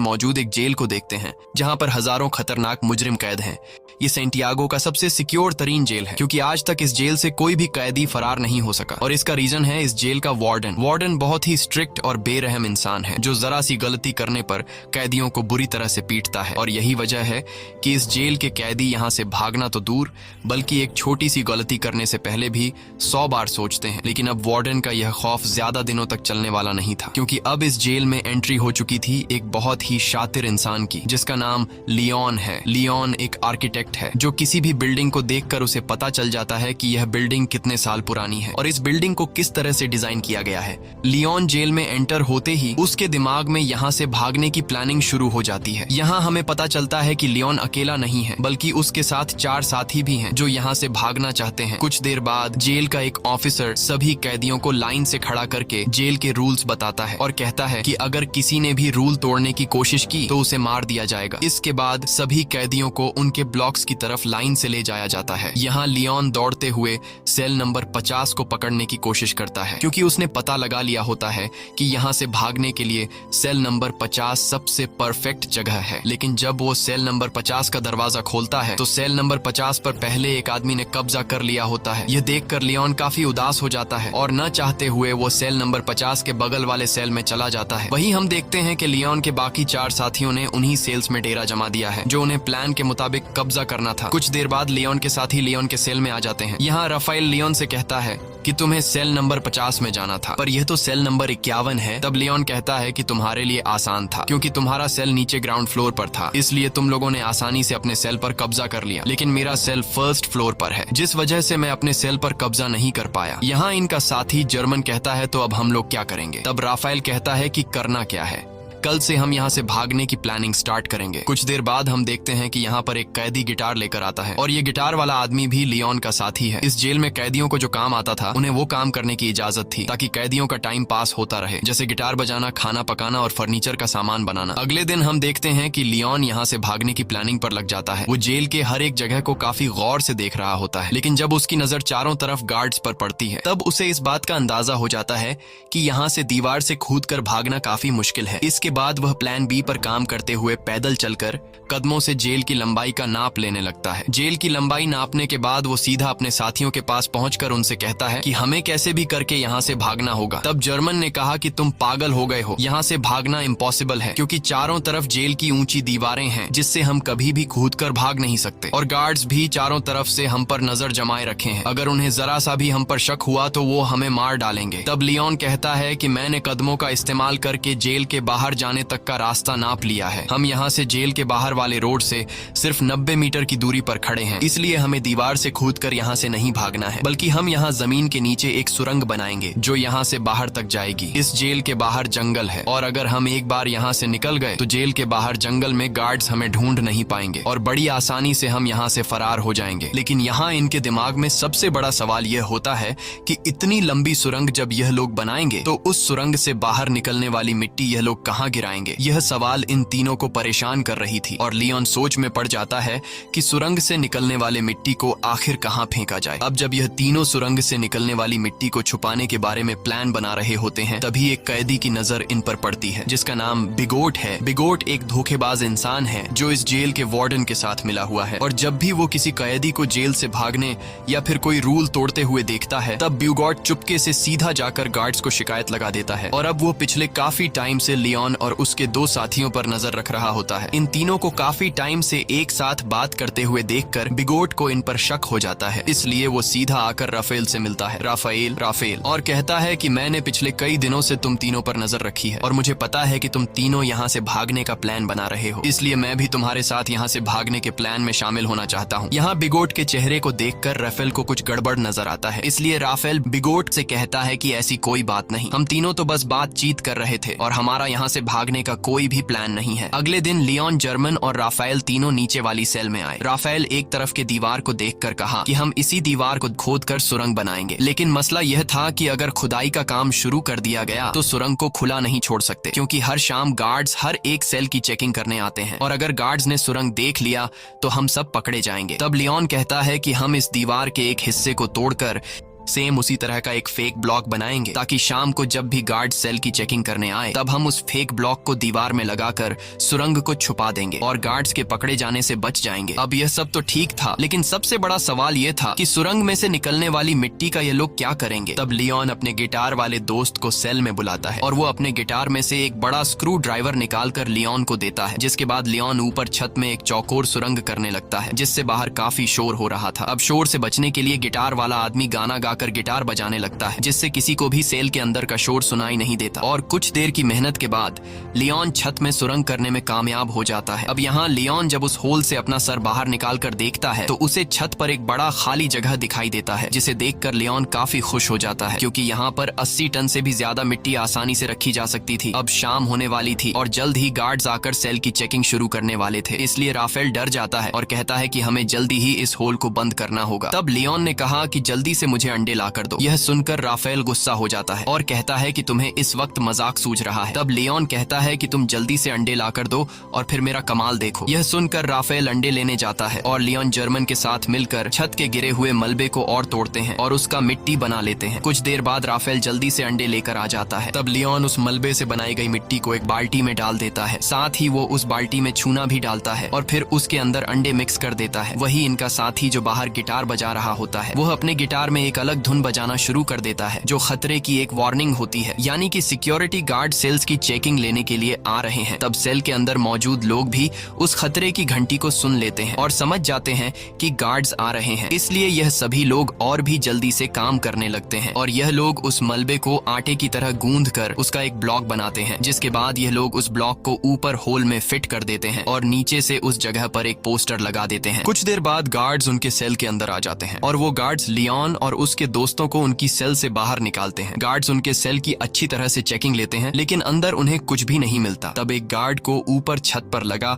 मौजूद एक जेल को देखते हैं जहां पर हजारों खतरनाक मुजरिम कैद हैं। ये सैंटियागो का सबसे सिक्योर तरीन जेल है क्योंकि आज तक इस जेल से कोई भी कैदी फरार नहीं हो सका और इसका रीजन है इस जेल का वार्डन बहुत ही स्ट्रिक्ट और बेरहम इंसान है जो जरा सी गलती करने पर कैदियों को बुरी तरह से पीटता है। और यही वजह है कि इस जेल के कैदी यहाँ से भागना तो दूर बल्कि एक छोटी सी गलती करने से पहले भी 100 बार सोचते हैं। लेकिन अब वार्डन का यह खौफ ज्यादा दिनों तक चलने वाला नहीं था क्योंकि अब इस जेल में एंट्री हो चुकी थी एक बहुत ही शातिर इंसान की जिसका नाम लियोन है। लियोन एक आर्किटेक्ट है जो किसी भी बिल्डिंग को देखकर उसे पता चल जाता है कि यह बिल्डिंग कितने साल पुरानी है और इस बिल्डिंग को किस तरह से डिजाइन किया गया है। लियोन जेल में एंटर होते ही उसके दिमाग में यहाँ से भागने की प्लानिंग शुरू हो जाती है। यहाँ हमें पता चलता है कि लियोन अकेला नहीं है बल्कि उसके साथ 4 साथी भी हैं जो यहाँ से भागना चाहते हैं। कुछ देर बाद जेल का एक ऑफिसर सभी कैदियों को लाइन से खड़ा करके जेल के रूल्स बताता है और कहता है कि अगर किसी ने भी रूल तोड़ने की कोशिश की तो उसे मार दिया जाएगा। इसके बाद सभी कैदियों को उनके ब्लॉक्स की तरफ लाइन से ले जाया जाता है। यहाँ लियोन दौड़ते हुए सेल नंबर 50 को पकड़ने की कोशिश करता है क्योंकि उसने पता लगा लिया होता है कि यहाँ से भागने के लिए सेल नंबर 50 सबसे परफेक्ट जगह है। लेकिन जब वो सेल नंबर 50 का दरवाजा खोलता है तो सेल नंबर 50 पर पहले एक आदमी ने कब्जा कर लिया होता है। यह देखकर लियोन काफी उदास हो जाता है और न चाहते हुए वो सेल नंबर 50 के बगल वाले सेल में चला जाता है। वहीं हम देखते हैं कि लियोन के बाकी 4 साथियों ने उन्हीं सेल्स में डेरा जमा दिया है जो उन्हें प्लान के मुताबिक कब्जा करना था। कुछ देर बाद लियोन के साथी लियोन के सेल में आ जाते हैं। यहाँ राफेल लियोन से कहता है कि तुम्हें सेल नंबर 50 में जाना था पर यह तो सेल नंबर 51 है। तब लियोन कहता है कि तुम्हारे लिए आसान था क्योंकि तुम्हारा सेल नीचे ग्राउंड फ्लोर पर था इसलिए तुम लोगों ने आसानी से अपने सेल पर कब्जा कर लिया, लेकिन मेरा सेल फर्स्ट फ्लोर पर है जिस वजह से मैं अपने सेल पर कब्जा नहीं कर पाया। यहाँ इनका साथी जर्मन कहता है तो अब हम लोग क्या करेंगे? तब राफेल कहता है कि करना क्या है, कल से हम यहाँ से भागने की प्लानिंग स्टार्ट करेंगे। कुछ देर बाद हम देखते हैं कि यहाँ पर एक कैदी गिटार लेकर आता है और ये गिटार वाला आदमी भी लियोन का साथी है। इस जेल में कैदियों को जो काम आता था उन्हें वो काम करने की इजाजत थी ताकि कैदियों का टाइम पास होता रहे, जैसे गिटार बजाना, खाना पकाना और फर्नीचर का सामान बनाना। अगले दिन हम देखते हैं कि लियोन यहाँ से भागने की प्लानिंग पर लग जाता है। वो जेल के हर एक जगह को काफी गौर से देख रहा होता है, लेकिन जब उसकी नजर चारों तरफ गार्ड्स पर पड़ती है तब उसे इस बात का अंदाजा हो जाता है कि यहाँ से दीवार से कूदकर भागना काफी मुश्किल है। इसके बाद वह प्लान बी पर काम करते हुए पैदल चलकर कदमों से जेल की लंबाई का नाप लेने लगता है। जेल की लंबाई नापने के बाद वो सीधा अपने साथियों के पास पहुंचकर उनसे कहता है कि हमें कैसे भी करके यहाँ से भागना होगा। तब जर्मन ने कहा कि तुम पागल हो गए हो, यहाँ से भागना इम्पॉसिबल है क्योंकि चारों तरफ जेल की ऊंची दीवारें हैं जिससे हम कभी भी कूदकर भाग नहीं सकते और गार्ड्स भी चारों तरफ से हम पर नजर जमाए रखे हैं। अगर उन्हें जरा सा भी हम पर शक हुआ तो वो हमें मार डालेंगे। तब लियोन कहता है कि मैंने कदमों का इस्तेमाल करके जेल के बाहर जाने तक का रास्ता नाप लिया है। हम यहाँ से जेल के बाहर वाले रोड से सिर्फ 90 मीटर की दूरी पर खड़े हैं, इसलिए हमें दीवार से कूदकर यहाँ से नहीं भागना है बल्कि हम यहाँ जमीन के नीचे एक सुरंग बनाएंगे जो यहाँ से बाहर तक जाएगी। इस जेल के बाहर जंगल है और अगर हम एक बार यहाँ से निकल गए तो जेल के बाहर जंगल में गार्ड्स हमें ढूंढ नहीं पाएंगे और बड़ी आसानी से हम यहाँ से फरार हो जाएंगे। लेकिन यहाँ इनके दिमाग में सबसे बड़ा सवाल यह होता है कि इतनी लंबी सुरंग जब यह लोग बनाएंगे तो उस सुरंग से बाहर निकलने वाली मिट्टी यह लोग कहाँ गिराएंगे? यह सवाल इन तीनों को परेशान कर रही थी और लियोन सोच में पड़ जाता है कि सुरंग से निकलने वाले मिट्टी को आखिर कहाँ फेंका जाए। अब जब यह तीनों सुरंग से निकलने वाली मिट्टी को छुपाने के बारे में प्लान बना रहे होते हैं तभी एक कैदी की नजर इन पर पड़ती है जिसका नाम बिगोट है। बिगोट एक धोखेबाज इंसान है जो इस जेल के वार्डन के साथ मिला हुआ है और जब भी वो किसी कैदी को जेल से भागने या फिर कोई रूल तोड़ते हुए देखता है तब बिगोट चुपके से सीधा जाकर गार्ड्स को शिकायत लगा देता है और अब वो पिछले काफी टाइम से लियोन और उसके 2 साथियों पर नजर रख रहा होता है। इन तीनों को काफी टाइम से एक साथ बात करते हुए देखकर बिगोट को इन पर शक हो जाता है, इसलिए वो सीधा आकर राफेल से मिलता है, राफेल और कहता है कि मैंने पिछले कई दिनों से तुम तीनों पर नजर रखी है और मुझे पता है कि तुम तीनों यहाँ से भागने का प्लान बना रहे हो, इसलिए मैं भी तुम्हारे साथ यहाँ से भागने के प्लान में शामिल होना चाहता हूँ। यहाँ बिगोट के चेहरे को देखकर राफेल को कुछ गड़बड़ नजर आता है, इसलिए राफेल बिगोट से कहता है कि ऐसी कोई बात नहीं, हम तीनों तो बस बातचीत कर रहे थे और हमारा यहाँ से भागने का कोई भी प्लान नहीं है। अगले दिन लियोन, जर्मन और राफेल तीनों नीचे वाली सेल में आए। राफेल एक तरफ के दीवार को देखकर कहा कि हम इसी दीवार को खोदकर सुरंग बनाएंगे, लेकिन मसला यह था कि अगर खुदाई का काम शुरू कर दिया गया तो सुरंग को खुला नहीं छोड़ सकते क्योंकि हर शाम गार्ड्स हर एक सेल की चेकिंग करने आते हैं और अगर गार्ड्स ने सुरंग देख लिया तो हम सब पकड़े जाएंगे। तब लियोन कहता है कि हम इस दीवार के एक हिस्से को तोड़कर सेम उसी तरह का एक फेक ब्लॉक बनाएंगे ताकि शाम को जब भी गार्ड सेल की चेकिंग करने आए तब हम उस फेक ब्लॉक को दीवार में लगाकर सुरंग को छुपा देंगे और गार्ड्स के पकड़े जाने से बच जाएंगे। अब यह सब तो ठीक था, लेकिन सबसे बड़ा सवाल यह था कि सुरंग में से निकलने वाली मिट्टी का ये लोग क्या करेंगे। तब लियोन अपने गिटार वाले दोस्त को सेल में बुलाता है और वो अपने गिटार में से एक बड़ा स्क्रू ड्राइवर निकालकर लियोन को देता है, जिसके बाद लियोन ऊपर छत में एक चौकोर सुरंग करने लगता है जिससे बाहर काफी शोर हो रहा था। अब शोर से बचने के लिए गिटार वाला आदमी गाना गाकर गिटार बजाने लगता है जिससे किसी को भी सेल के अंदर का शोर सुनाई नहीं देता। और कुछ देर की मेहनत के बाद लियोन छत में सुरंग करने में कामयाब हो जाता है। अब यहाँ लियोन जब उस होल से अपना सर बाहर निकाल कर देखता है तो उसे छत पर एक बड़ा खाली जगह दिखाई देता है, जिसे देखकर लियोन काफी खुश हो जाता है क्योंकि यहाँ पर 80 टन से भी ज्यादा मिट्टी आसानी से रखी जा सकती थी। अब शाम होने वाली थी और जल्द ही गार्ड्स आकर सेल की चेकिंग शुरू करने वाले थे, इसलिए राफेल डर जाता है और कहता है कि हमें जल्दी ही इस होल को बंद करना होगा। तब लियोन ने कहा कि जल्दी से मुझे अंडे लाकर दो। यह सुनकर राफेल गुस्सा हो जाता है और कहता है कि तुम्हें इस वक्त मजाक सूझ रहा है। तब लियोन कहता है कि तुम जल्दी से अंडे लाकर दो और फिर मेरा कमाल देखो। यह सुनकर राफेल अंडे लेने जाता है और लियोन जर्मन के साथ मिलकर छत के गिरे हुए मलबे को और तोड़ते हैं और उसका मिट्टी बना लेते हैं। कुछ देर बाद राफेल जल्दी से अंडे लेकर आ जाता है। तब लियोन उस मलबे से बनाई गई मिट्टी को एक बाल्टी में डाल देता है, साथ ही वो उस बाल्टी में चूना भी डालता है और फिर उसके अंदर अंडे मिक्स कर देता है। वही इनका साथी जो बाहर गिटार बजा रहा होता है वह अपने गिटार में एक अलग धुन बजाना शुरू कर देता है जो खतरे की एक वार्निंग होती है, यानी कि सिक्योरिटी गार्ड सेल्स की चेकिंग लेने के लिए आ रहे हैं। तब सेल के अंदर मौजूद लोग भी उस खतरे की घंटी को सुन लेते हैं और समझ जाते हैं कि गार्ड्स आ रहे हैं, इसलिए यह सभी लोग और भी जल्दी से काम करने लगते हैं और यह लोग उस मलबे को आटे की तरह गूंद कर उसका एक ब्लॉक बनाते हैं, जिसके बाद यह लोग उस ब्लॉक को ऊपर होल में फिट कर देते हैं और नीचे से उस जगह पर एक पोस्टर लगा देते हैं। कुछ देर बाद गार्ड्स उनके सेल के अंदर आ जाते हैं और वो गार्ड्स लियोन और उसके दोस्तों को उनकी सेल से बाहर निकालते हैं। गार्ड्स उनके सेल की अच्छी तरह से चेकिंग लेते हैं लेकिन अंदर उन्हें कुछ भी नहीं मिलता। तब एक गार्ड को ऊपर छत पर लगा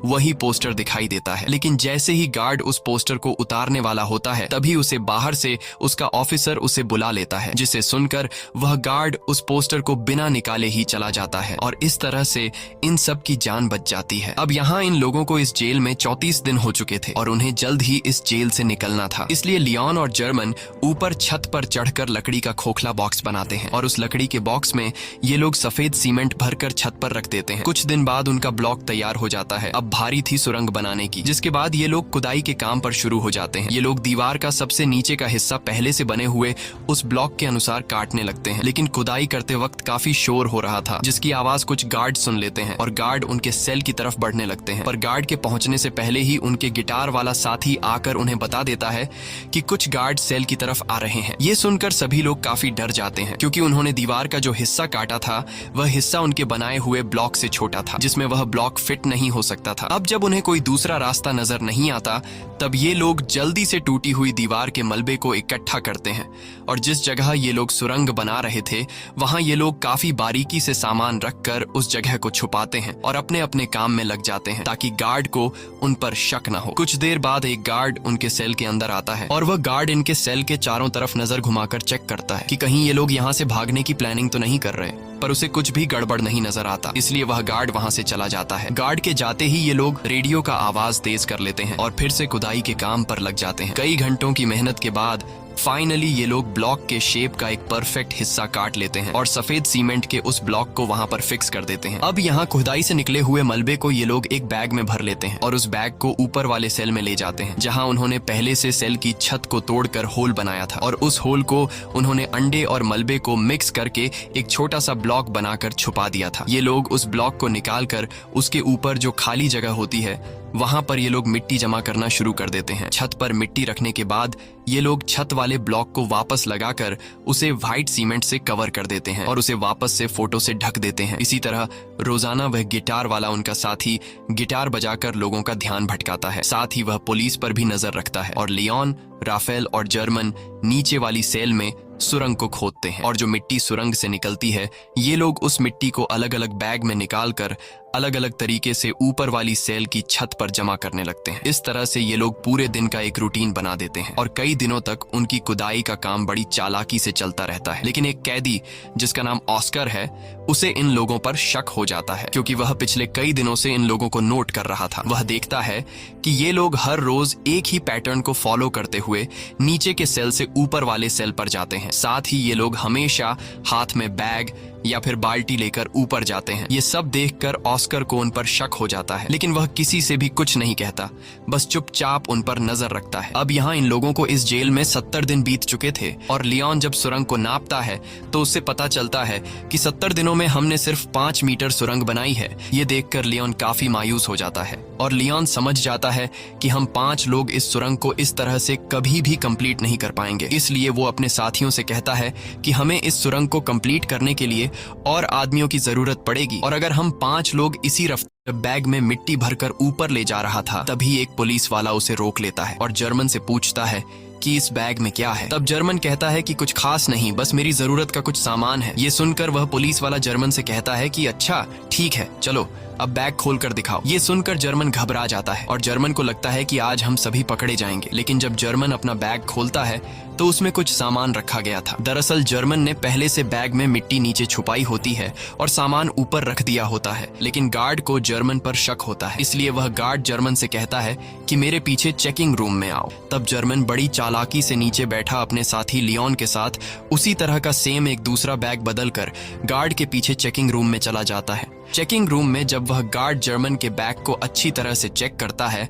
वही पोस्टर दिखाई देता है, लेकिन जैसे ही गार्ड उस पोस्टर को उतारने वाला होता है तभी उसे बाहर से उसका ऑफिसर उसे बुला लेता है, जिसे सुनकर वह गार्ड उस पोस्टर को बिना निकाले ही चला जाता है और इस तरह से इन सब की जान बच जाती है। अब यहाँ इन लोगों को इस जेल में 34 दिन हो चुके थे और उन्हें जल्द ही इस जेल से निकलना था, इसलिए लियोन और जर्मन ऊपर छत पर चढ़कर लकड़ी का खोखला बॉक्स बनाते हैं और उस लकड़ी के बॉक्स में ये लोग सफेद सीमेंट भरकर छत पर रख देते हैं। कुछ दिन बाद उनका ब्लॉक तैयार हो जाता है। अब भारी थी सुरंग बनाने की, जिसके बाद ये लोग खुदाई के काम पर शुरू हो जाते हैं। ये लोग दीवार का सबसे नीचे का हिस्सा पहले से बने हुए उस ब्लॉक के अनुसार काटने लगते हैं, लेकिन खुदाई करते वक्त काफी शोर हो रहा था जिसकी आवाज कुछ गार्ड सुन लेते हैं और गार्ड उनके सेल की तरफ बढ़ने लगते हैं। पर गार्ड के पहुंचने से पहले ही उनके गिटार वाला साथी आकर उन्हें बता देता है कि कुछ गार्ड सेल की तरफ आ रहे हैं। ये सुनकर सभी लोग काफी डर जाते हैं क्योंकि उन्होंने दीवार का जो हिस्सा काटा था वह हिस्सा उनके बनाए हुए ब्लॉक से छोटा था, जिसमें वह ब्लॉक फिट नहीं हो सकता था। अब जब उन्हें कोई दूसरा रास्ता नजर नहीं आता तब ये लोग जल्दी से टूटी हुई दीवार के मलबे को इकट्ठा करते हैं और जिस जगह ये लोग सुरंग बना रहे थे वहां ये लोग काफी बारीकी से सामान रखकर उस जगह को छुपाते हैं और अपने अपने काम में लग जाते हैं ताकि गार्ड को उन पर शक न हो। कुछ देर बाद एक गार्ड उनके सेल के अंदर आता है और वह गार्ड इनके सेल के चारों तरफ नजर घुमाकर चेक करता है कि कहीं ये लोग यहाँ से भागने की प्लानिंग तो नहीं कर रहे, पर उसे कुछ भी गड़बड़ नहीं नजर आता, इसलिए वह गार्ड वहां से चला जाता है। गार्ड के जाते ही ये लोग रेडियो का आवाज तेज कर लेते हैं और फिर से खुदाई के काम पर लग जाते हैं। कई घंटों की मेहनत के बाद फाइनली ये लोग ब्लॉक के शेप का एक परफेक्ट हिस्सा काट लेते हैं और सफेद सीमेंट के उस ब्लॉक को वहां पर फिक्स कर देते हैं। अब यहाँ खुदाई से निकले हुए मलबे को ये लोग एक बैग में भर लेते हैं और उस बैग को ऊपर वाले सेल में ले जाते हैं जहां उन्होंने पहले से सेल की छत को तोड़कर होल बनाया था और उस होल को उन्होंने अंडे और मलबे को मिक्स करके एक छोटा सा ब्लॉक बनाकर छुपा दिया था। ये लोग उस ब्लॉक को निकाल कर उसके ऊपर जो खाली जगह होती है वहां पर ये लोग मिट्टी जमा करना शुरू कर देते हैं। छत पर मिट्टी रखने के बाद ये लोग छत वाले ब्लॉक को वापस लगाकर उसे व्हाइट सीमेंट से कवर कर देते हैं और उसे वापस से फोटो से ढक देते हैं। इसी तरह रोजाना वह गिटार वाला उनका साथी गिटार बजाकर लोगों का ध्यान भटकाता है, साथ ही वह पुलिस पर भी नजर रखता है और लियोन, राफेल और जर्मन नीचे वाली सेल में सुरंग को खोदते हैं और जो मिट्टी सुरंग से निकलती है ये लोग उस मिट्टी को अलग अलग बैग में निकाल कर अलग अलग तरीके से ऊपर वाली सेल की छत पर जमा करने लगते हैं। इस तरह से ये लोग पूरे दिन का एक रूटीन बना देते हैं और कई दिनों तक उनकी खुदाई का काम बड़ी चालाकी से चलता रहता है। लेकिन एक कैदी जिसका नाम ऑस्कर है उसे इन लोगों पर शक हो जाता है क्योंकि वह पिछले कई दिनों से इन लोगों को नोट कर रहा था। वह देखता है कि ये लोग हर रोज एक ही पैटर्न को फॉलो करते हुए नीचे के सेल से ऊपर वाले सेल पर जाते हैं। साथ ही ये लोग हमेशा हाथ में बैग या फिर बाल्टी लेकर ऊपर जाते हैं। ये सब देखकर ऑस्कर को उन पर शक हो जाता है, लेकिन वह किसी से भी कुछ नहीं कहता, बस चुपचाप उन पर नजर रखता है। अब यहाँ इन लोगों को इस जेल में 70 दिन बीत चुके थे और लियोन जब सुरंग को नापता है तो उससे पता चलता है कि 70 दिनों में हमने सिर्फ 5 मीटर सुरंग बनाई है। ये देखकर लियोन काफी मायूस हो जाता है और लियोन समझ जाता है कि हम 5 लोग इस सुरंग को इस तरह से कभी भी कंप्लीट नहीं कर पाएंगे। इसलिए वो अपने साथियों से कहता है कि हमें इस सुरंग को कंप्लीट करने के लिए और आदमियों की जरूरत पड़ेगी और अगर हम 5 लोग इसी रफ्तार बैग में मिट्टी भरकर ऊपर ले जा रहा था तभी एक पुलिस वाला उसे रोक लेता है और जर्मन से पूछता है कि इस बैग में क्या है। तब जर्मन कहता है कि कुछ खास नहीं, बस मेरी जरूरत का कुछ सामान है। ये सुनकर वह पुलिस वाला जर्मन से कहता है कि अच्छा ठीक है, चलो अब बैग खोल कर दिखाओ। ये सुनकर जर्मन घबरा जाता है और जर्मन को लगता है कि आज हम सभी पकड़े जाएंगे। लेकिन जब जर्मन अपना बैग खोलता है तो उसमें कुछ सामान रखा गया था। दरअसल जर्मन ने पहले से बैग में मिट्टी नीचे छुपाई होती है और सामान ऊपर रख दिया होता है। लेकिन गार्ड को जर्मन पर शक होता है, इसलिए वह गार्ड जर्मन से कहता है कि मेरे पीछे चेकिंग रूम में आओ। तब जर्मन बड़ी चालाकी से नीचे बैठा अपने साथी लियोन के साथ उसी तरह का सेम एक दूसरा बैग बदलकर गार्ड के पीछे चेकिंग रूम में चला जाता है। चेकिंग रूम में जब वह गार्ड जर्मन के बैग को अच्छी तरह से चेक करता है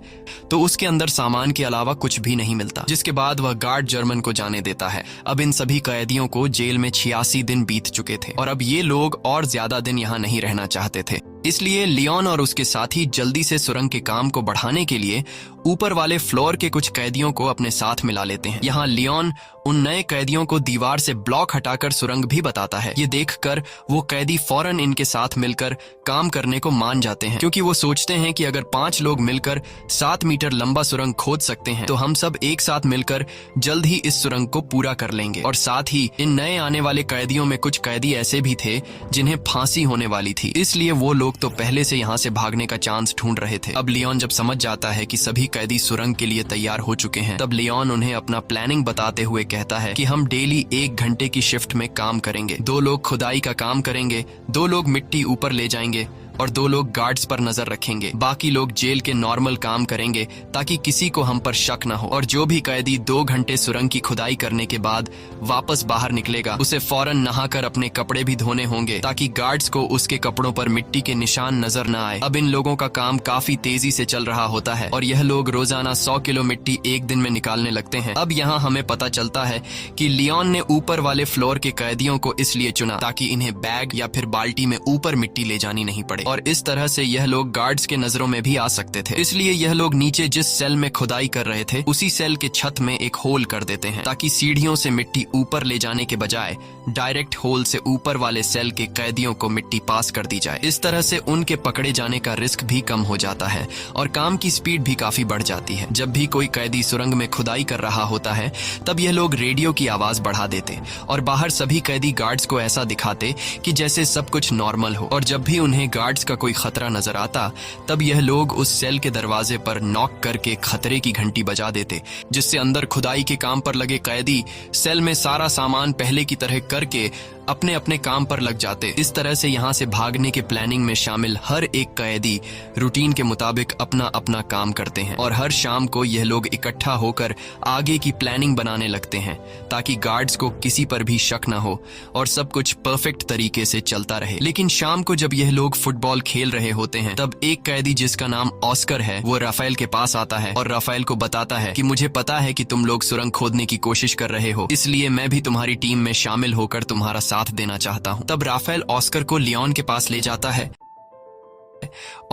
तो उसके अंदर सामान के अलावा कुछ भी नहीं मिलता, जिसके बाद वह गार्ड जर्मन को जाने देता है। अब इन सभी कैदियों को जेल में 86 दिन बीत चुके थे और अब ये लोग और ज्यादा दिन यहाँ नहीं रहना चाहते थे। इसलिए लियोन और उसके साथी जल्दी से सुरंग के काम को बढ़ाने के लिए ऊपर वाले फ्लोर के कुछ कैदियों को अपने साथ मिला लेते हैं। यहाँ लियोन उन नए कैदियों को दीवार से ब्लॉक हटाकर सुरंग भी बताता है। ये देखकर वो कैदी फौरन इनके साथ मिलकर काम करने को मान जाते हैं क्योंकि वो सोचते हैं कि अगर 5 लोग मिलकर 7 मीटर लंबा सुरंग खोद सकते हैं तो हम सब एक साथ मिलकर जल्द ही इस सुरंग को पूरा कर लेंगे। और साथ ही इन नए आने वाले कैदियों में कुछ कैदी ऐसे भी थे जिन्हें फांसी होने वाली थी, इसलिए वो लोग तो पहले से यहाँ से भागने का चांस ढूंढ रहे थे। अब लियोन जब समझ जाता है कि सभी कैदी सुरंग के लिए तैयार हो चुके हैं तब लियोन उन्हें अपना प्लानिंग बताते हुए कहता है कि हम डेली 1 घंटे की शिफ्ट में काम करेंगे। 2 लोग खुदाई का काम करेंगे, 2 लोग मिट्टी ऊपर ले जाएंगे और 2 लोग गार्ड्स पर नजर रखेंगे। बाकी लोग जेल के नॉर्मल काम करेंगे ताकि किसी को हम पर शक न हो। और जो भी कैदी 2 घंटे सुरंग की खुदाई करने के बाद वापस बाहर निकलेगा उसे फौरन नहाकर अपने कपड़े भी धोने होंगे ताकि गार्ड्स को उसके कपड़ों पर मिट्टी के निशान नजर न आए। अब इन लोगों का काम काफी तेजी से चल रहा होता है और यह लोग रोजाना 100 किलो मिट्टी एक दिन में निकालने लगते हैं। अब यहाँ हमें पता चलता है कि लियोन ने ऊपर वाले फ्लोर के कैदियों को इसलिए चुना ताकि इन्हें बैग या फिर बाल्टी में ऊपर मिट्टी ले जानी नहीं पड़े और इस तरह से यह लोग गार्ड्स के नजरों में भी आ सकते थे। इसलिए यह लोग नीचे जिस सेल में खुदाई कर रहे थे उसी सेल के छत में एक होल कर देते हैं ताकि सीढ़ियों से मिट्टी ऊपर ले जाने के बजाय डायरेक्ट होल से ऊपर वाले सेल के कैदियों को मिट्टी पास कर दी जाए। इस तरह से उनके पकड़े जाने का रिस्क भी कम हो जाता है और काम की स्पीड भी काफी बढ़ जाती है। जब भी कोई कैदी सुरंग में खुदाई कर रहा होता है तब यह लोग रेडियो की आवाज बढ़ा देते और बाहर सभी कैदी गार्ड्स को ऐसा दिखाते कि जैसे सब कुछ नॉर्मल हो। और जब भी उन्हें गार्ड्स का कोई खतरा नजर आता तब यह लोग उस सेल के दरवाजे पर नॉक करके खतरे की घंटी बजा देते, जिससे अंदर खुदाई के काम पर लगे कैदी सेल में सारा सामान पहले की तरह करके अपने अपने काम पर लग जाते। इस तरह से यहाँ से भागने के प्लानिंग में शामिल हर एक कैदी रूटीन के मुताबिक अपना अपना काम करते हैं और हर शाम को यह लोग इकट्ठा होकर आगे की प्लानिंग बनाने लगते हैं ताकि गार्ड्स को किसी पर भी शक न हो और सब कुछ परफेक्ट तरीके से चलता रहे। लेकिन शाम को जब यह लोग फुटबॉल खेल रहे होते हैं तब एक कैदी जिसका नाम ऑस्कर है वो राफेल के पास आता है और राफेल को बताता है कि मुझे पता है कि तुम लोग सुरंग खोदने की कोशिश कर रहे हो, इसलिए मैं भी तुम्हारी टीम में शामिल होकर तुम्हारा साथ देना चाहता हूं। तब राफेल ऑस्कर को लियोन के पास ले जाता है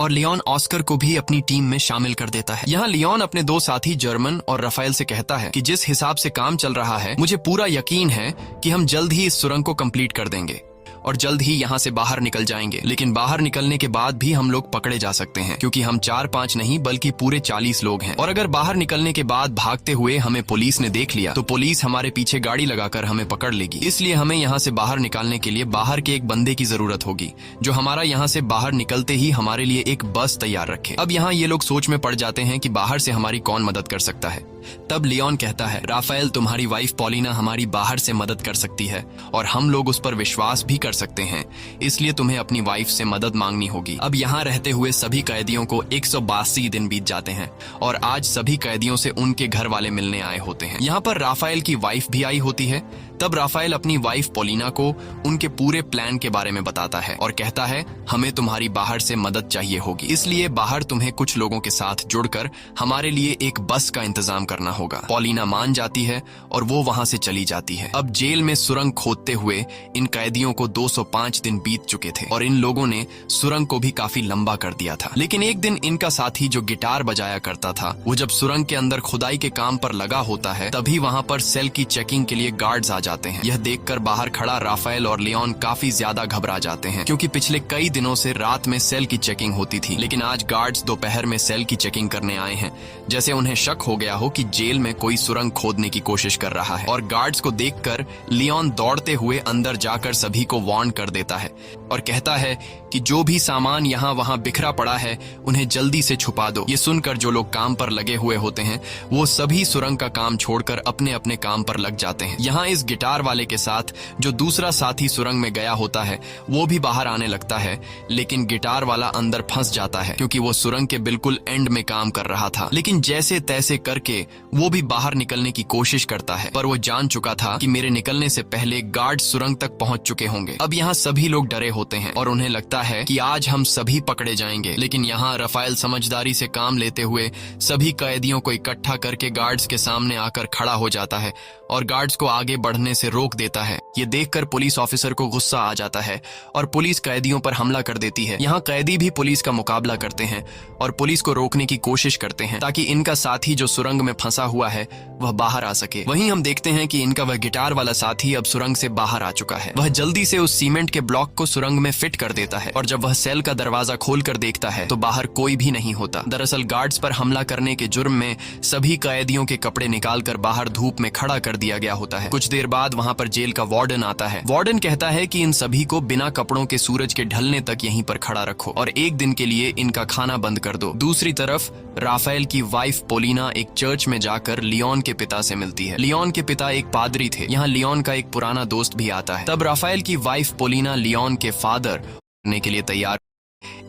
और लियोन ऑस्कर को भी अपनी टीम में शामिल कर देता है। यहाँ लियोन अपने 2 साथी जर्मन और राफेल से कहता है कि जिस हिसाब से काम चल रहा है मुझे पूरा यकीन है कि हम जल्द ही इस सुरंग को कंप्लीट कर देंगे। और जल्द ही यहाँ से बाहर निकल जाएंगे। लेकिन बाहर निकलने के बाद भी हम लोग पकड़े जा सकते हैं, क्योंकि हम 4-5 नहीं बल्कि पूरे 40 लोग हैं। और अगर बाहर निकलने के बाद भागते हुए हमें पुलिस ने देख लिया तो पुलिस हमारे पीछे गाड़ी लगाकर हमें पकड़ लेगी। इसलिए हमें यहाँ से बाहर निकालने के लिए बाहर के एक बंदे की जरूरत होगी, जो हमारा यहाँ से बाहर निकलते ही हमारे लिए एक बस तैयार रखे। अब यहाँ ये लोग सोच में पड़ जाते हैं कि बाहर से हमारी कौन मदद कर सकता है। तब लियोन कहता है, राफेल, तुम्हारी वाइफ पॉलिना हमारी बाहर से मदद कर सकती है और हम लोग उस पर विश्वास भी कर सकते हैं, इसलिए तुम्हें अपनी वाइफ से मदद मांगनी होगी। अब यहाँ रहते हुए सभी कैदियों को 182 दिन बीत जाते हैं और आज सभी कैदियों से उनके घर वाले मिलने आए होते हैं। यहाँ पर राफेल की वाइफ भी आई होती है। तब राफेल अपनी वाइफ पॉलिना को उनके पूरे प्लान के बारे में बताता है और कहता है, हमें तुम्हारी बाहर से मदद चाहिए होगी, इसलिए बाहर तुम्हें कुछ लोगों के साथ जुड़कर हमारे लिए एक बस का इंतजाम करना होगा। पॉलिना मान जाती है और वो वहां से चली जाती है। अब जेल में सुरंग खोदते हुए इन कैदियों को 205 दिन बीत चुके थे और इन लोगों ने सुरंग को भी काफी लंबा कर दिया था। लेकिन एक दिन इनका साथी जो गिटार बजाया करता था, वो जब सुरंग के अंदर खुदाई के काम पर लगा होता है, तभी वहां पर सेल की चेकिंग के लिए गार्ड्स आ जाते हैं। यह देखकर बाहर खड़ा राफेल और लियोन काफी ज्यादा घबरा जाते हैं, क्योंकि पिछले कई दिनों से रात में सेल की चेकिंग होती थी, लेकिन आज गार्ड्स दोपहर में सेल की चेकिंग करने आए हैं, जैसे उन्हें शक हो गया हो कि जेल में कोई सुरंग खोदने की कोशिश कर रहा है। और गार्ड्स को देखकर लियोन दौड़ते हुए अंदर जाकर सभी को वार्न कर देता है और कहता है कि जो भी सामान यहाँ वहाँ बिखरा पड़ा है उन्हें जल्दी से छुपा दो। ये सुनकर जो लोग काम पर लगे हुए होते हैं वो सभी सुरंग का काम छोड़कर अपने अपने काम पर लग जाते हैं। यहाँ इस गिटार वाले के साथ जो दूसरा साथी सुरंग में गया होता है वो भी बाहर आने लगता है, लेकिन गिटार वाला अंदर फंस जाता है क्योंकि वो सुरंग के बिल्कुल एंड में काम कर रहा था। लेकिन जैसे तैसे करके वो भी बाहर निकलने की कोशिश करता है, पर वो जान चुका था कि मेरे निकलने से पहले गार्ड सुरंग तक पहुंच चुके होंगे। अब यहाँ सभी लोग डरे होते हैं और उन्हें लगता है कि आज हम सभी पकड़े जाएंगे। लेकिन यहाँ राफेल समझदारी से काम लेते हुए सभी कैदियों को इकट्ठा करके गार्ड्स के सामने आकर खड़ा हो जाता है और गार्ड्स को आगे बढ़ने से रोक देता है। ये देखकर पुलिस ऑफिसर को गुस्सा आ जाता है और पुलिस कैदियों पर हमला कर देती है। यहाँ कैदी भी पुलिस का मुकाबला करते हैं और पुलिस को रोकने की कोशिश करते हैं ताकि इनका साथी जो सुरंग में फंसा हुआ है वह बाहर आ सके। वहीं हम देखते हैं कि इनका वह गिटार वाला साथी अब सुरंग से बाहर आ चुका है। वह जल्दी से उस सीमेंट के ब्लॉक को सुरंग में फिट कर देता है और जब वह सेल का दरवाजा खोलकर देखता है तो बाहर कोई भी नहीं होता। दरअसल गार्ड्स पर हमला करने के जुर्म में सभी कैदियों के कपड़े निकालकर बाहर धूप में खड़ा कर दिया गया होता है। कुछ देर बाद वहाँ पर जेल का वार्डन आता है। वार्डन कहता है कि इन सभी को बिना कपड़ों के सूरज के ढलने तक यहीं पर खड़ा रखो और एक दिन के लिए इनका खाना बंद कर दो। दूसरी तरफ राफेल की वाइफ पॉलिना एक चर्च में जाकर लियोन के पिता से मिलती है। लियोन के पिता एक पादरी थे। यहाँ लियोन का एक पुराना दोस्त भी आता है। तब राफेल की वाइफ पॉलिना लियोन के फादर बनने के लिए तैयार।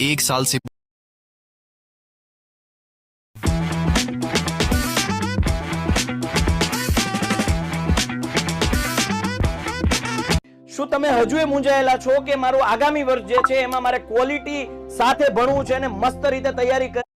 1 साल से શું તમે હજુય મૂંઝાયેલા છો કે મારું આગામી વર્ષ જે છે એમાં મારે ક્વોલિટી સાથે ભણવું છે અને મસ્ત રીતે તૈયારી કરી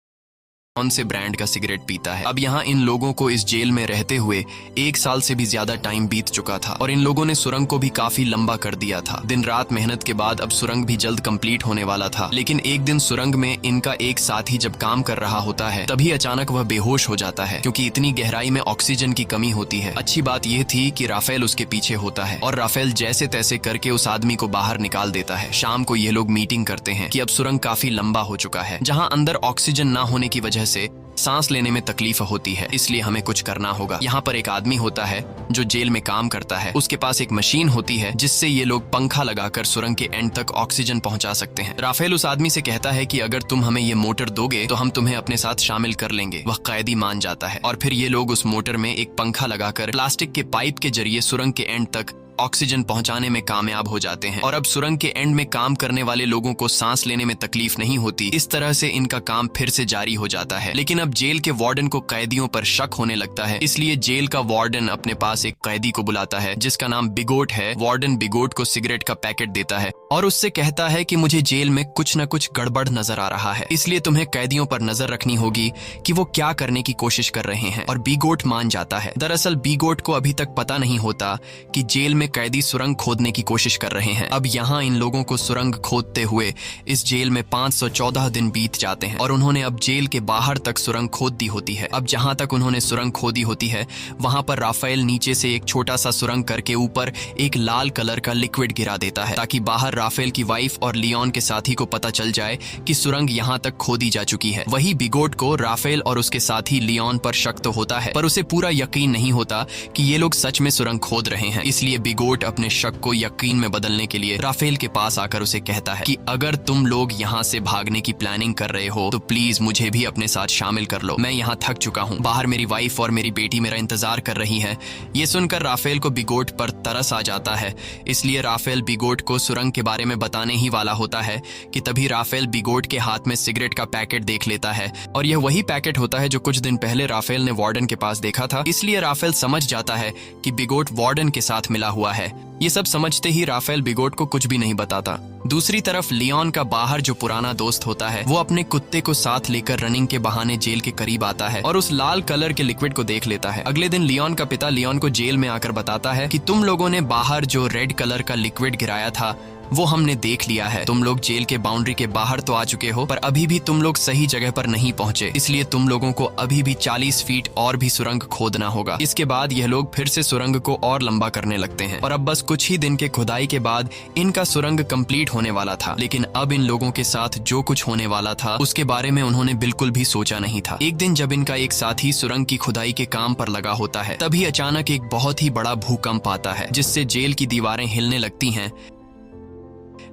कौन से ब्रांड का सिगरेट पीता है। अब यहाँ इन लोगों को इस जेल में रहते हुए 1 साल से भी ज्यादा टाइम बीत चुका था और इन लोगों ने सुरंग को भी काफी लंबा कर दिया था। दिन रात मेहनत के बाद अब सुरंग भी जल्द कंप्लीट होने वाला था। लेकिन एक दिन सुरंग में इनका एक साथी जब काम कर रहा होता है तभी अचानक वह बेहोश हो जाता है क्योंकि इतनी गहराई में ऑक्सीजन की कमी होती है। अच्छी बात यह थी कि राफेल उसके पीछे होता है और राफेल जैसे तैसे करके उस आदमी को बाहर निकाल देता है। शाम को ये लोग मीटिंग करते हैं कि अब सुरंग काफी लंबा हो चुका है, जहाँ अंदर ऑक्सीजन ना होने की वजह से सांस लेने में तकलीफ होती है, इसलिए हमें कुछ करना होगा। यहाँ पर एक आदमी होता है जो जेल में काम करता है। उसके पास एक मशीन होती है जिससे ये लोग पंखा लगाकर सुरंग के एंड तक ऑक्सीजन पहुंचा सकते हैं। राफेल उस आदमी से कहता है कि अगर तुम हमें ये मोटर दोगे तो हम तुम्हें अपने साथ शामिल कर लेंगे। वह कैदी मान जाता है और फिर ये लोग उस मोटर में एक पंखा लगाकर प्लास्टिक के पाइप के जरिए सुरंग के एंड तक ऑक्सीजन पहुंचाने में कामयाब हो जाते हैं और अब सुरंग के एंड में काम करने वाले लोगों को सांस लेने में तकलीफ नहीं होती। इस तरह से इनका काम फिर से जारी हो जाता है। लेकिन अब जेल के वार्डन को कैदियों पर शक होने लगता है, इसलिए जेल का वार्डन अपने पास एक कैदी को बुलाता है जिसका नाम बिगोट है। वार्डन बिगोट को सिगरेट का पैकेट देता है और उससे कहता है कि मुझे जेल में कुछ न कुछ गड़बड़ नजर आ रहा है, इसलिए तुम्हें कैदियों पर नजर रखनी होगी कि वो क्या करने की कोशिश कर रहे हैं। और बिगोट मान जाता है। दरअसल बिगोट को अभी तक पता नहीं होता कि जेल में में कैदी सुरंग खोदने की कोशिश कर रहे हैं। अब यहाँ इन लोगों को सुरंग खोदते हुए इस जेल में 514 दिन बीत जाते हैं और उन्होंने अब जेल के बाहर तक सुरंग खोद दी होती है। अब जहां तक उन्होंने सुरंग खोदी होती है वहां पर राफेल नीचे से एक छोटा सा सुरंग करके ऊपर एक लाल कलर का लिक्विड गिरा देता है ताकि बाहर राफेल की वाइफ और लियोन के साथी को पता चल जाए कि सुरंग यहां तक खोदी जा चुकी है। वही बिगोट को राफेल और उसके साथी लियोन पर शक तो होता है, पर उसे पूरा यकीन नहीं होता कि ये लोग सच में सुरंग खोद रहे हैं। इसलिए बिगोट अपने शक को यकीन में बदलने के लिए राफेल के पास आकर उसे कहता है कि अगर तुम लोग यहाँ से भागने की प्लानिंग कर रहे हो तो प्लीज मुझे भी अपने साथ शामिल कर लो। मैं यहाँ थक चुका हूँ, बाहर मेरी वाइफ और मेरी बेटी मेरा इंतजार कर रही है। ये सुनकर राफेल को बिगोट पर तरस आ जाता है, इसलिए राफेल बिगोट को सुरंग के बारे में बताने ही वाला होता है कि तभी राफेल बिगोट के हाथ में सिगरेट का पैकेट देख लेता है और यह वही पैकेट होता है जो कुछ दिन पहले राफेल ने वार्डन के पास देखा था। इसलिए राफेल समझ जाता है कि बिगोट वार्डन के साथ मिला हुआ है। ये सब समझते ही राफेल बिगोट को कुछ भी नहीं बताता। दूसरी तरफ लियोन का बाहर जो पुराना दोस्त होता है वो अपने कुत्ते को साथ लेकर रनिंग के बहाने जेल के करीब आता है और उस लाल कलर के लिक्विड को देख लेता है। अगले दिन लियोन का पिता लियोन को जेल में आकर बताता है कि तुम लोगों ने बाहर जो रेड कलर का लिक्विड गिराया था वो हमने देख लिया है। तुम लोग जेल के बाउंड्री के बाहर तो आ चुके हो, पर अभी भी तुम लोग सही जगह पर नहीं पहुंचे, इसलिए तुम लोगों को अभी भी 40 फीट और भी सुरंग खोदना होगा। इसके बाद यह लोग फिर से सुरंग को और लंबा करने लगते हैं और अब बस कुछ ही दिन के खुदाई के बाद इनका सुरंग कंप्लीट होने वाला था। लेकिन अब इन लोगों के साथ जो कुछ होने वाला था उसके बारे में उन्होंने बिल्कुल भी सोचा नहीं था। एक दिन जब इनका एक साथी सुरंग की खुदाई के काम पर लगा होता है तभी अचानक एक बहुत ही बड़ा भूकंप आता है जिससे जेल की दीवारें हिलने लगती हैं।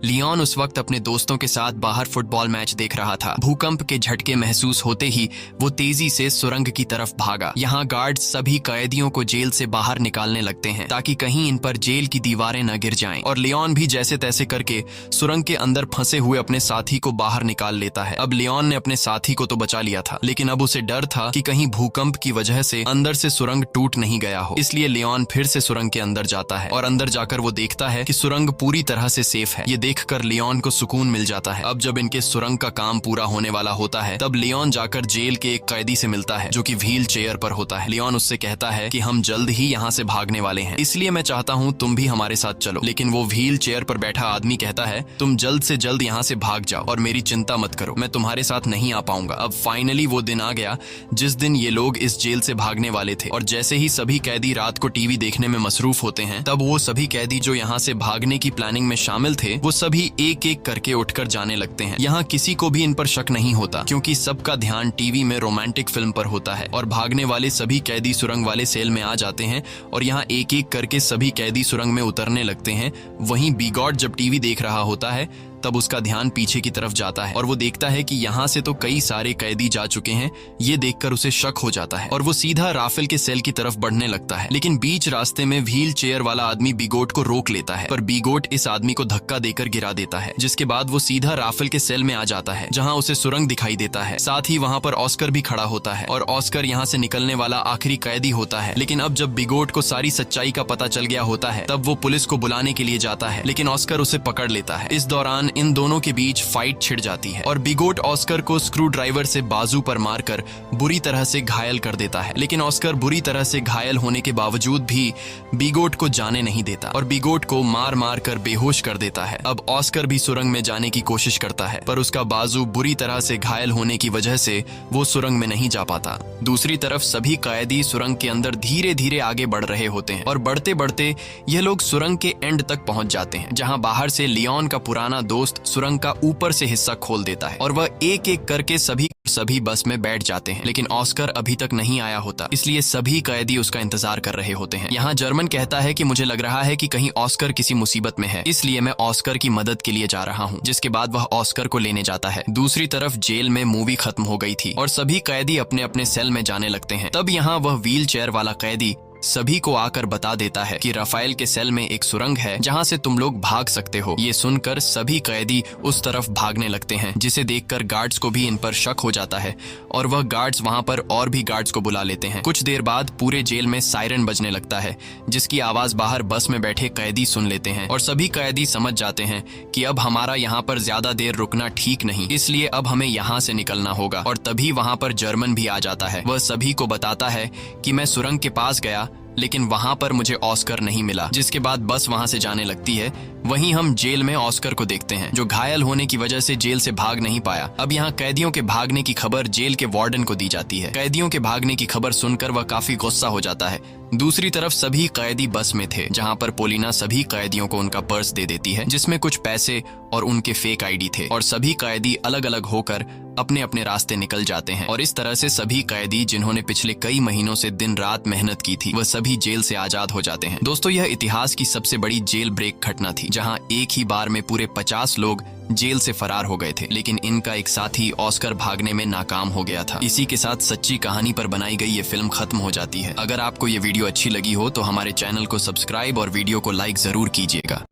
लियोन उस वक्त अपने दोस्तों के साथ बाहर फुटबॉल मैच देख रहा था। भूकंप के झटके महसूस होते ही वो तेजी से सुरंग की तरफ भागा। यहाँ गार्ड सभी कैदियों को जेल से बाहर निकालने लगते हैं ताकि कहीं इन पर जेल की दीवारें न गिर जाएं। और लियोन भी जैसे तैसे करके सुरंग के अंदर फंसे हुए अपने साथी को बाहर निकाल लेता है। अब लियोन ने अपने साथी को तो बचा लिया था, लेकिन अब उसे डर था कि कहीं भूकंप की वजह से अंदर से सुरंग टूट नहीं गया हो। इसलिए लियोन फिर से सुरंग के अंदर जाता है और अंदर जाकर वो देखता है कि सुरंग पूरी तरह से सेफ है। ये देखकर लियोन को सुकून मिल जाता है। अब जब इनके सुरंग का काम पूरा होने वाला होता है तब लियोन जाकर जेल के एक कैदी से मिलता है जो कि व्हील चेयर पर होता है। लियोन उससे कहता है कि हम जल्द ही यहाँ से भागने वाले हैं, इसलिए मैं चाहता हूँ तुम भी हमारे साथ चलो। लेकिन वो व्हील चेयर पर बैठा आदमी कहता है तुम जल्द से जल्द यहाँ से भाग जाओ और मेरी चिंता मत करो, मैं तुम्हारे साथ नहीं आ पाऊंगा। अब फाइनली वो दिन आ गया जिस दिन ये लोग इस जेल से भागने वाले थे और जैसे ही सभी कैदी रात को टीवी देखने में मसरूफ होते हैं तब वो सभी कैदी जो यहाँ से भागने की प्लानिंग में शामिल थे वो सभी एक एक करके उठकर जाने लगते हैं। यहाँ किसी को भी इन पर शक नहीं होता क्योंकि सबका ध्यान टीवी में रोमांटिक फिल्म पर होता है और भागने वाले सभी कैदी सुरंग वाले सेल में आ जाते हैं और यहाँ एक एक करके सभी कैदी सुरंग में उतरने लगते हैं। वहीं बिगॉट जब टीवी देख रहा होता है तब उसका ध्यान पीछे की तरफ जाता है और वो देखता है कि यहाँ से तो कई सारे कैदी जा चुके हैं। ये देखकर उसे शक हो जाता है और वो सीधा राफेल के सेल की तरफ बढ़ने लगता है। लेकिन बीच रास्ते में व्हील चेयर वाला आदमी बिगोट को रोक लेता है, पर बिगोट इस आदमी को धक्का देकर गिरा देता है, जिसके बाद वो सीधा राफेल के सेल में आ जाता है जहाँ उसे सुरंग दिखाई देता है। साथ ही वहाँ पर ऑस्कर भी खड़ा होता है और ऑस्कर यहाँ से निकलने वाला आखिरी कैदी होता है। लेकिन अब जब बिगोट को सारी सच्चाई का पता चल गया होता है तब वो पुलिस को बुलाने के लिए जाता है, लेकिन ऑस्कर उसे पकड़ लेता है। इस दौरान इन दोनों के बीच फाइट छिड़ जाती है और बिगोट ऑस्कर को स्क्रू ड्राइवर से बाजू पर मारकर बुरी तरह से घायल कर देता है। लेकिन ऑस्कर बुरी तरह से घायल होने के बावजूद भी बिगोट को जाने नहीं देता और बिगोट को मार मार कर बेहोश कर देता है। अब ऑस्कर भी सुरंग में जाने की कोशिश करता है, पर उसका बाजू बुरी तरह से घायल होने की वजह से वो सुरंग में नहीं जा पाता। दूसरी तरफ सभी कैदी सुरंग के अंदर धीरे धीरे आगे बढ़ रहे होते हैं और बढ़ते बढ़ते ये लोग सुरंग के एंड तक पहुंच जाते हैं जहां बाहर से लियोन का पुराना दोस्त सुरंग का ऊपर से हिस्सा खोल देता है और वह एक एक करके सभी बस में बैठ जाते हैं। लेकिन ऑस्कर अभी तक नहीं आया होता, इसलिए सभी कैदी उसका इंतजार कर रहे होते हैं। यहाँ जर्मन कहता है कि मुझे लग रहा है कि कहीं ऑस्कर किसी मुसीबत में है, इसलिए मैं ऑस्कर की मदद के लिए जा रहा हूँ। जिसके बाद वह ऑस्कर को लेने जाता है। दूसरी तरफ जेल में मूवी खत्म हो गई थी और सभी कैदी अपने अपने सेल में जाने लगते हैं। तब यहाँ वह व्हील चेयर वाला कैदी सभी को आकर बता देता है कि राफेल के सेल में एक सुरंग है जहां से तुम लोग भाग सकते हो। ये सुनकर सभी कैदी उस तरफ भागने लगते हैं, जिसे देखकर गार्ड्स को भी इन पर शक हो जाता है और वह गार्ड्स वहां पर और भी गार्ड्स को बुला लेते हैं। कुछ देर बाद पूरे जेल में सायरन बजने लगता है, जिसकी आवाज बाहर बस में बैठे कैदी सुन लेते हैं और सभी कैदी समझ जाते हैं कि अब हमारा यहाँ पर ज्यादा देर रुकना ठीक नहीं, इसलिए अब हमें यहाँ से निकलना होगा। और तभी वहां पर जर्मन भी आ जाता है। वह सभी को बताता है कि मैं सुरंग के पास गया, लेकिन वहां पर मुझे ऑस्कर नहीं मिला। जिसके बाद बस वहां से जाने लगती है। वहीं हम जेल में ऑस्कर को देखते हैं, जो घायल होने की वजह से जेल से भाग नहीं पाया। अब यहाँ कैदियों के भागने की खबर जेल के वार्डन को दी जाती है। कैदियों के भागने की खबर सुनकर वह काफी गुस्सा हो जाता है। दूसरी तरफ सभी कैदी बस में थे, जहाँ पर पोलिना सभी कैदियों को उनका पर्स दे देती है, जिसमें कुछ पैसे और उनके फेक आईडी थे, और सभी कैदी अलग अलग होकर अपने अपने रास्ते निकल जाते हैं। और इस तरह से सभी कैदी जिन्होंने पिछले कई महीनों से दिन रात मेहनत की थी, वह सभी जेल से आजाद हो जाते हैं। दोस्तों, यह इतिहास की सबसे बड़ी जेल ब्रेक घटना थी, जहां एक ही बार में पूरे 50 लोग जेल से फरार हो गए थे। लेकिन इनका एक साथी ऑस्कर भागने में नाकाम हो गया था। इसी के साथ सच्ची कहानी पर बनाई गई ये फिल्म खत्म हो जाती है। अगर आपको ये वीडियो अच्छी लगी हो तो हमारे चैनल को सब्सक्राइब और वीडियो को लाइक जरूर कीजिएगा।